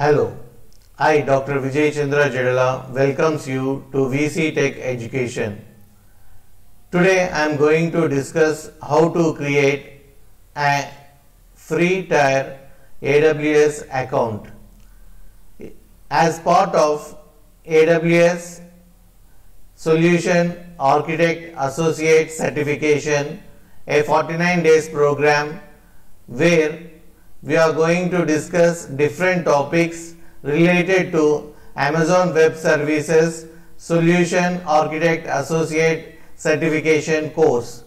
Hello, I Dr. Vijay Chandra Jedala welcomes you to VC Tech Education. Today I am going to discuss how to create a free tier AWS account. As part of AWS Solution Architect Associate Certification, a 49 days program where we are going to discuss different topics related to Amazon Web Services Solution Architect Associate Certification course.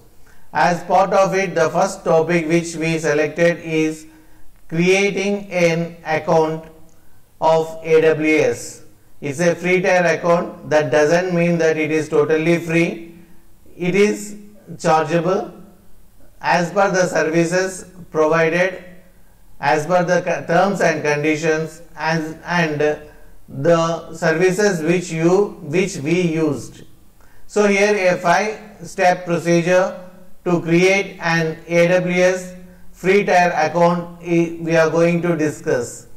As part of it, the first topic which we selected is creating an account of AWS. It's a free tier account. That doesn't mean that it is totally free. It is chargeable as per the services provided, as per the terms and conditions and the services which we used. So here a 5-step procedure to create an AWS free tier account we are going to discuss.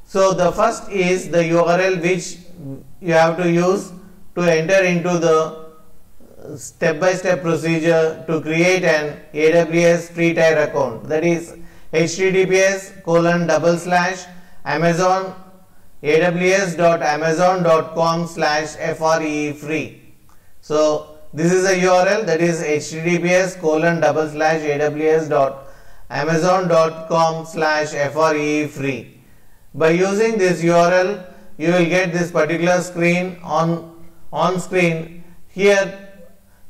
So the first is the URL which you have to use to enter into the step-by-step procedure to create an AWS free tier account. That is https://amazon aws.amazon.com/free free. So this is a URL, that is https://aws.amazon.com/free free. By using this URL, you will get this particular screen on screen. Here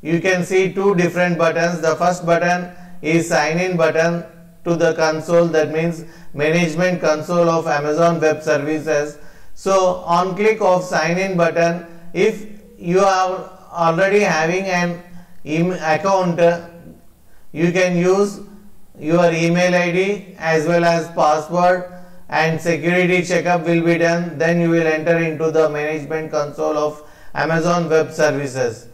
you can see two different buttons. The first button is sign in button to the console, that means management console of Amazon Web Services. So on click of sign in button, if you are already having an account, you can use your email ID as well as password, and security checkup will be done. Then you will enter into the management console of Amazon Web Services.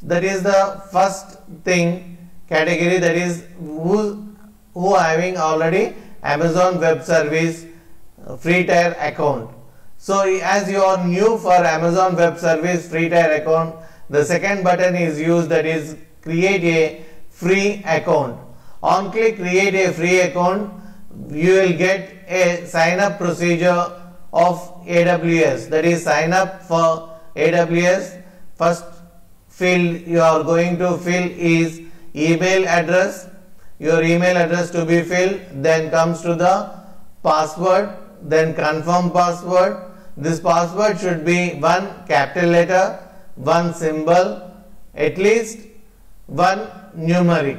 That is the first thing, category, that is who having already Amazon Web Service free tier account. So as you are new for Amazon Web Service free tier account, the second button is used, that is create a free account. On click create a free account, you will get a sign up procedure of AWS, that is sign up for AWS. First field you are going to fill is email address, your email address to be filled, then comes to the password, then confirm password. This password should be one capital letter, one symbol, at least one numeric.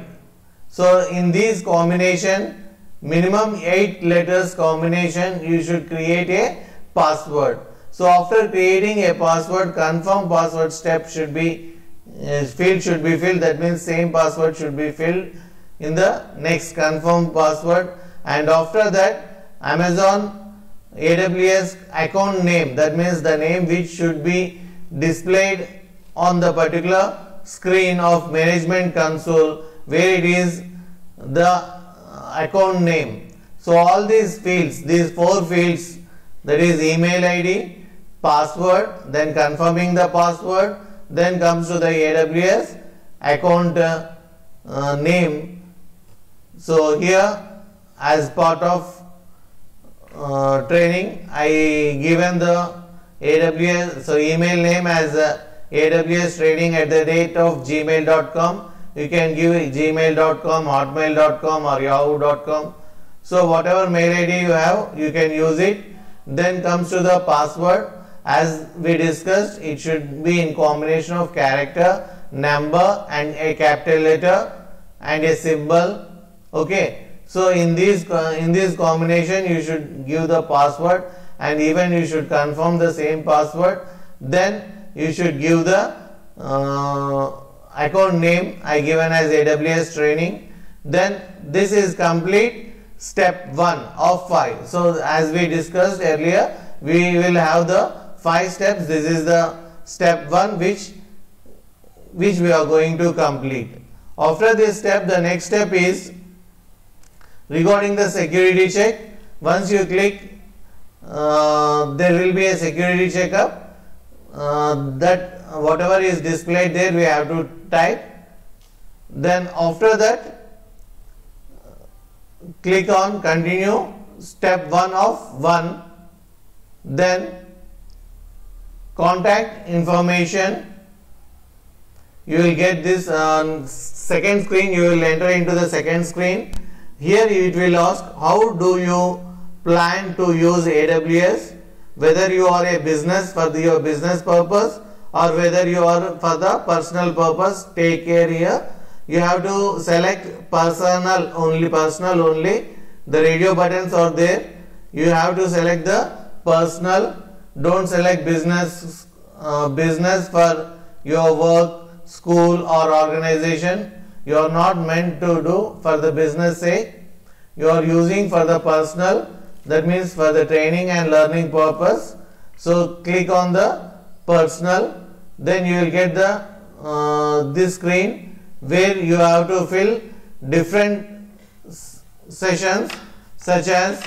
So in these combination, minimum 8 letters combination, you should create a password. So after creating a password, confirm password step should be field should be filled, that means same password should be filled in the next confirm password. And after that, Amazon AWS account name, that means the name which should be displayed on the particular screen of management console where it is the account name. So all these fields, these 4 fields, that is email ID, password, then confirming the password, then comes to the AWS account name. So here as part of training, I given the AWS, so email name as AWS training@gmail.com. You can give gmail.com, hotmail.com or yahoo.com. So whatever mail ID you have, you can use it. Then comes to the password. As we discussed, it should be in combination of character, number and a capital letter and a symbol. Okay. So in this combination, you should give the password, and even you should confirm the same password. Then you should give the account name I given as AWS training. Then this is complete step 1 of 5. So as we discussed earlier, we will have the 5 steps. This is the step 1 which we are going to complete. After this step, the next step is regarding the security check. Once you click there will be a security checkup. That whatever is displayed there we have to type. Then after that click on continue, step 1 of 1. Then contact information, you will get this second screen, you will enter into the second screen. Here it will ask how do you plan to use AWS, whether you are a business for your business purpose or whether you are for the personal purpose. Take care here. You have to select personal only. The radio buttons are there. You have to select the personal. Don't select business for your work, school or organization. You are not meant to do for the business sake. You are using for the personal, that means for the training and learning purpose. So click on the personal. Then you will get the this screen where you have to fill different sessions such as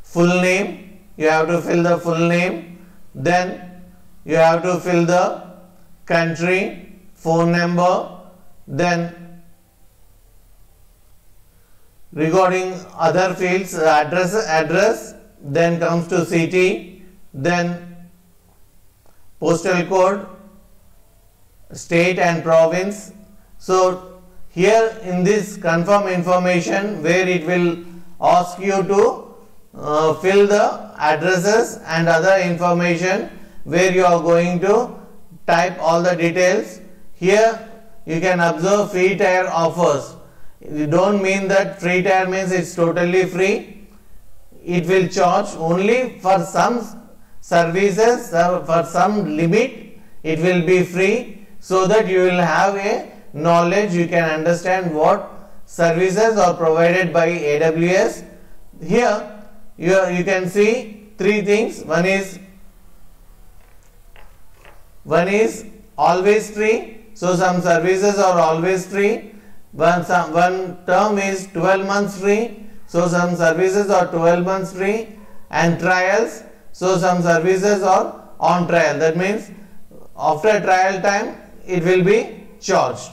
full name. You have to fill the full name. Then you have to fill the country, phone number. Then regarding other fields, address, then comes to city, then postal code, state and province. So here in this confirm information where it will ask you to fill the addresses and other information where you are going to type all the details. Here you can observe free tier offers. You don't mean that free tier means it's totally free. It will charge only for some services, for some limit it will be free, so that you will have a knowledge, you can understand what services are provided by AWS. Here you can see three things. One is always free, so some services are always free. One term is 12 months free, so some services are 12 months free. And trials, so some services are on trial, that means after trial time it will be charged.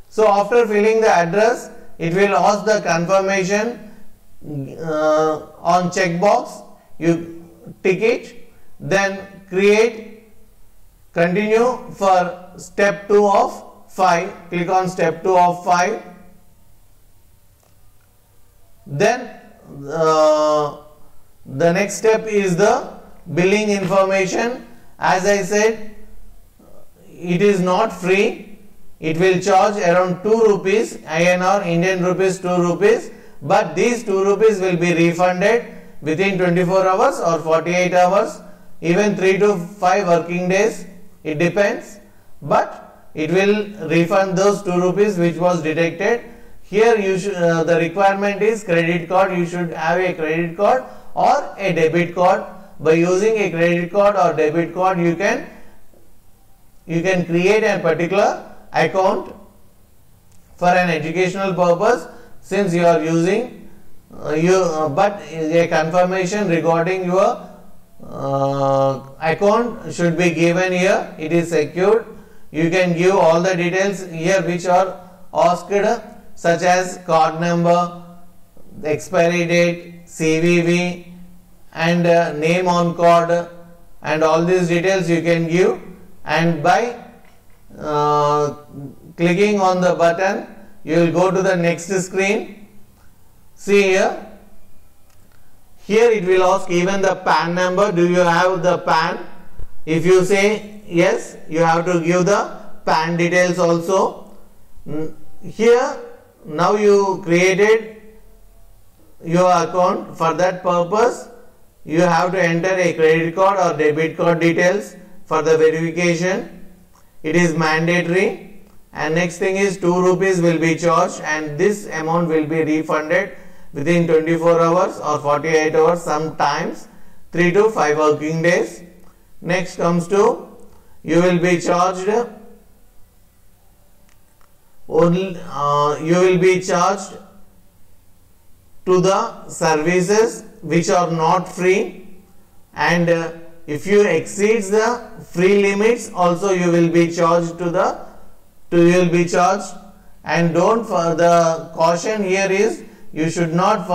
So after filling the address, it will ask the confirmation on checkbox, you tick it, then create, continue for step 2 of 5, click on step 2 of 5. Then the next step is the billing information. As I said, it is not free. It will charge around 2 rupees INR, Indian rupees 2 rupees, but these 2 rupees will be refunded within 24 hours or 48 hours, even 3 to 5 working days, it depends, but it will refund those 2 rupees which was deducted. Here you should, the requirement is credit card. You should have a credit card or a debit card. By using a credit card or debit card, you can create a particular account for an educational purpose, since you are using but a confirmation regarding your account should be given here. It is secured. You can give all the details here which are asked, such as card number, expiry date, CVV and name on card, and all these details you can give. And by clicking on the button, you will go to the next screen. See here. Here it will ask even the PAN number. Do you have the PAN? If you say yes, you have to give the PAN details also. Here now you created your account. For that purpose, you have to enter a credit card or debit card details for the verification. It is mandatory. And next thing is 2 rupees will be charged, and this amount will be refunded within 24 hours or 48 hours, sometimes 3 to 5 working days. Next comes to, you will be charged to the services which are not free, and if you exceeds the free limits also you will be charged and don't for the caution here is you should not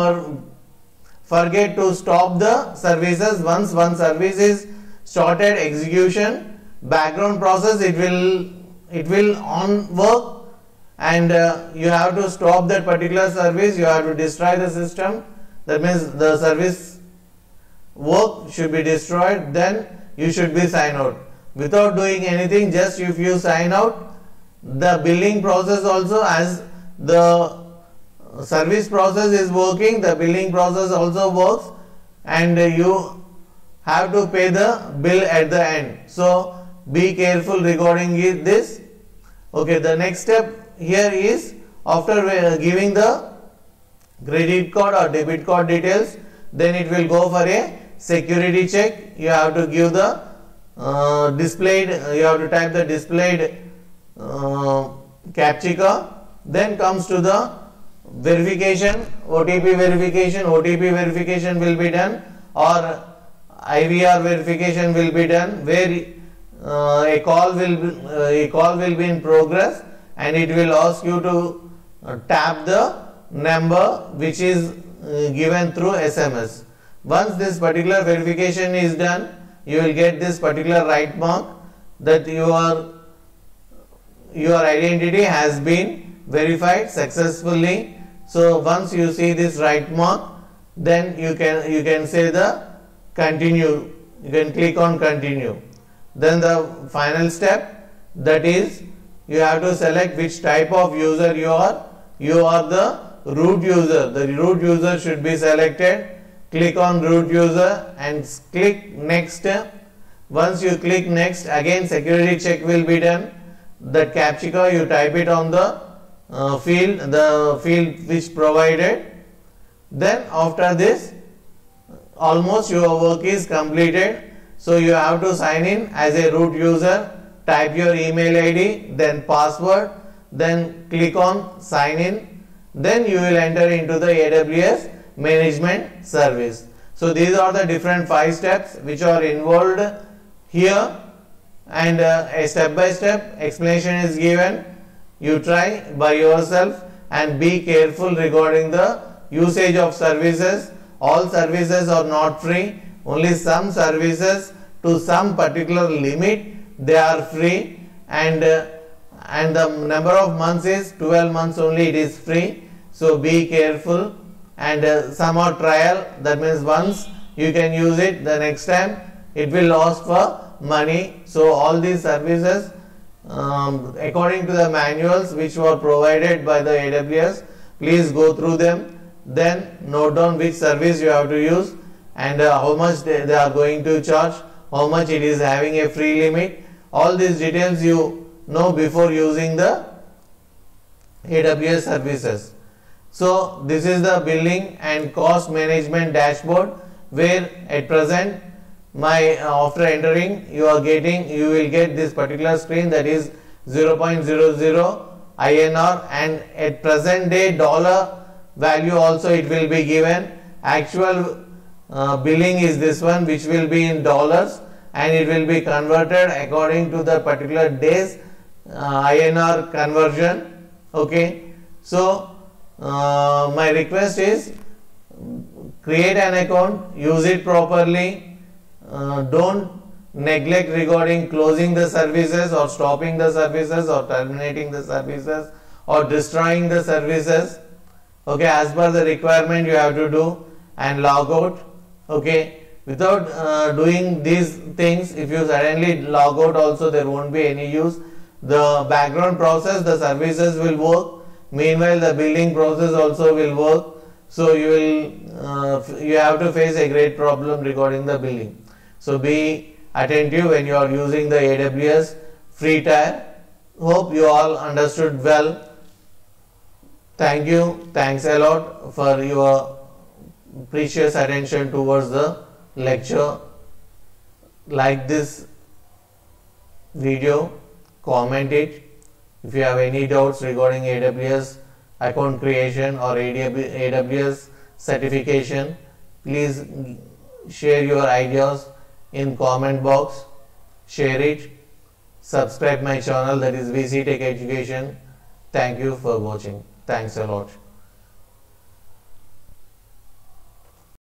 forget to stop the services. Once one service is started execution, background process it will on work, and you have to stop that particular service, you have to destroy the system. That means the service work should be destroyed, then you should be sign out. Without doing anything, just if you sign out, the billing process also, as the service process is working, the billing process also works, and you have to pay the bill at the end. So be careful regarding this. Okay, the next step here is after giving the credit card or debit card details, then it will go for a security check. You have to give the you have to type the displayed CAPTCHA. Then comes to the verification, OTP verification. OTP verification will be done, or IVR verification will be done, where a call will be in progress, and it will ask you to tap the number which is given through SMS. Once this particular verification is done, you will get this particular right mark that your identity has been verified successfully. So once you see this right mark, then you can say the continue. You can click on continue. Then the final step, that is you have to select which type of user you are. You are the root user. The root user should be selected. Click on root user and click next. Once you click next, again security check will be done. That CAPTCHA you type it on the field which provided. Then after this, almost your work is completed. So you have to sign in as a root user, type your email ID, then password, then click on sign in. Then you will enter into the AWS management service. So these are the different 5 steps which are involved here, and a step by step explanation is given. You try by yourself and be careful regarding the usage of services. All services are not free, only some services to some particular limit they are free, and the number of months is 12 months only it is free. So be careful, and some are trial, that means once you can use it, the next time it will ask for money. So all these services according to the manuals which were provided by the AWS, please go through them, then note down which service you have to use and how much they are going to charge, how much it is having a free limit. All these details you know before using the AWS services. So this is the billing and cost management dashboard, where at present after entering you will get this particular screen, that is 0.00 INR, and at present day dollar value also it will be given. Actual billing is this one, which will be in dollars, and it will be converted according to the particular days INR conversion. Okay, so my request is create an account, use it properly. Don't neglect regarding closing the services or stopping the services or terminating the services or destroying the services. Okay, as per the requirement you have to do, and log out. Okay, without doing these things, if you suddenly log out also, there won't be any use. The background process, the services will work, meanwhile the billing process also will work. So you have to face a great problem regarding the billing. So be attentive when you are using the AWS free tier. Hope you all understood well. Thank you. Thanks a lot for your precious attention towards the lecture. Like this video, comment it. If you have any doubts regarding AWS account creation or AWS certification, Please share your ideas in comment box. Share it. Subscribe my channel, that is VC Tech Education. Thank you for watching. Thanks a lot.